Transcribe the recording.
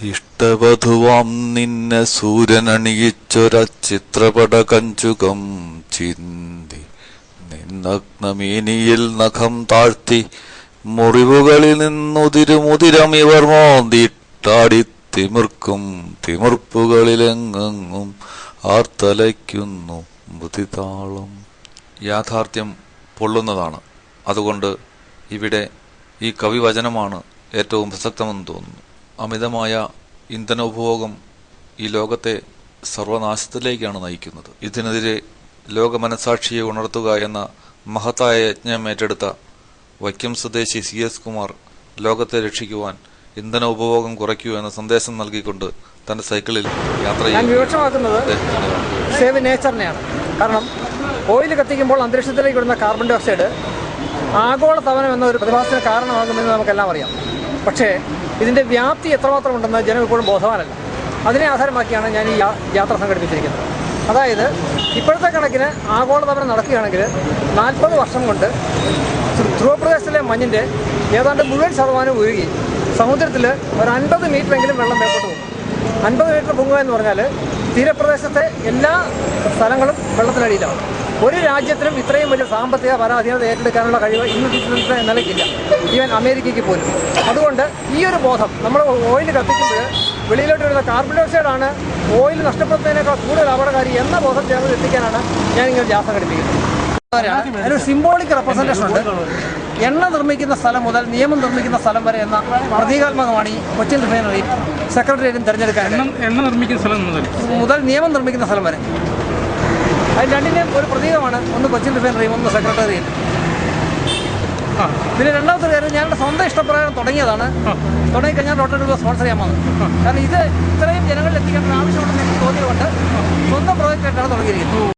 ഇഷ്ടവധുവാം നിന്നെ സൂര്യനണിയിച്ചൊര ചിത്രപട കഞ്ചുകം ചിന്തി നിന്നഗ്നമേനിയിൽ നഖം താഴ്ത്തി മുറിവുകളിൽ നിന്നുതിരുമുതിരമിവർ മോന്തിട്ടാടി തിമിർക്കും തിമിർപ്പുകളിലെങ്ങും ആർത്തലയ്ക്കുന്നു മൃതിതാളം. യാഥാർത്ഥ്യം പൊള്ളുന്നതാണ്. അതുകൊണ്ട് ഇവിടെ ഈ കവിവചനമാണ് ഏറ്റവും പ്രസക്തമെന്ന് തോന്നുന്നു. അമിതമായ ഇന്ധന ഉപഭോഗം ഈ ലോകത്തെ സർവനാശത്തിലേക്കാണ് നയിക്കുന്നത്. ഇതിനെതിരെ ലോക മനസാക്ഷിയെ ഉണർത്തുക എന്ന മഹത്തായ യജ്ഞം ഏറ്റെടുത്ത വൈക്കം സ്വദേശി CS കുമാർ ലോകത്തെ രക്ഷിക്കുവാൻ ഇന്ധന ഉപഭോഗം കുറയ്ക്കൂ എന്ന സന്ദേശം നൽകിക്കൊണ്ട് തന്റെ സൈക്കിളിൽ യാത്ര സേവ് നേച്ചറിനെയാണ്. കാരണം ഓയിൽ കത്തിക്കുമ്പോൾ അന്തരീക്ഷത്തിലേക്ക് വിടുന്ന കാർബൺ ഡൈ ഓക്സൈഡ് ആഗോളതാപനം എന്ന ഒരു പ്രതിഭാസത്തിന് കാരണമാകുമെന്ന് നമുക്കെല്ലാം അറിയാം. പക്ഷേ ഇതിൻ്റെ വ്യാപ്തി എത്രമാത്രം ഉണ്ടെന്ന് ജനം ഇപ്പോഴും ബോധവാനല്ല. അതിനെ ആധാരമാക്കിയാണ് ഞാൻ ഈ യാത്ര സംഘടിപ്പിച്ചിരിക്കുന്നത്. അതായത് ഇപ്പോഴത്തെ കണക്കിന് ആഗോളതാപനം നടക്കുകയാണെങ്കിൽ 40 വർഷം കൊണ്ട് ധ്രുവപ്രദേശത്തിലെ മഞ്ഞിൻ്റെ ഏതാണ്ട് മുഴുവൻ ശതമാനം ഉരുകി സമുദ്രത്തിൽ ഒരു 50 മീറ്ററെങ്കിലും വെള്ളം മേപ്പോട്ട് പോകും. 50 മീറ്റർ പൊങ്ങുക എന്ന് പറഞ്ഞാൽ തീരപ്രദേശത്തെ എല്ലാ സ്ഥലങ്ങളും വെള്ളത്തിനടിയിലാണ്. ഒരു രാജ്യത്തിനും ഇത്രയും വലിയ സാമ്പത്തിക പരാധീനത ഏറ്റെടുക്കാനുള്ള കഴിവ് ഇന്നത്തെ നിലയ്ക്കില്ല, ഈവൻ അമേരിക്കയ്ക്ക് പോലും. അതുകൊണ്ട് ഈ ഒരു ബോധം നമ്മൾ ഓയിൽ കത്തിക്കുമ്പോൾ വെളിയിലോട്ട് വരുന്ന കാർബൺ ഡൈ ഓക്സൈഡാണ് ഓയിൽ നഷ്ടപ്പെടുന്നതിനേക്കാൾ കൂടുതൽ അപകടകാരി എന്ന ബോധം ചേർന്ന് എത്തിക്കാനാണ് ഞാനിങ്ങനെ ജാഥ സംഘടിപ്പിക്കുന്നത്. അതിനൊരു സിംബോളിക് റെപ്രസെൻറ്റേഷൻ ഉണ്ട്. എണ്ണ നിർമ്മിക്കുന്ന സ്ഥലം മുതൽ നിയമം നിർമ്മിക്കുന്ന സ്ഥലം വരെ എന്ന പ്രതീകാത്മകമാണ് ഈ കൊച്ചിൻ റിഫൈനറി സെക്രട്ടേറിയറ്റും തിരഞ്ഞെടുക്കാൻ. എണ്ണ നിർമ്മിക്കുന്ന സ്ഥലം മുതൽ നിയമം നിർമ്മിക്കുന്ന സ്ഥലം വരെ അതിന് രണ്ടിൻ്റെയും ഒരു പ്രതീകമാണ്. ഒന്ന് കൊച്ചിൻ റിഫൈനറിയും ഒന്ന് സെക്രട്ടേറിയറ്റ്. പിന്നെ രണ്ടാമത്തെ കാര്യം ഞാനെൻ്റെ സ്വന്തം ഇഷ്ടപ്രകാരം തുടങ്ങിയതാണ്. തുടങ്ങിക്കഴിഞ്ഞാൽ റോട്ടറി ക്ലബ്ബ് സ്പോൺസർ ചെയ്യാൻ വന്നത്. കാരണം ഇത് ഇത്രയും ജനങ്ങളിൽ എത്തിക്കേണ്ട ആവശ്യമുണ്ടെന്ന് എനിക്ക് തോന്നിയതുകൊണ്ട് സ്വന്തം പ്രോജക്റ്റായിട്ടാണ് തുടങ്ങിയിരിക്കുന്നത്.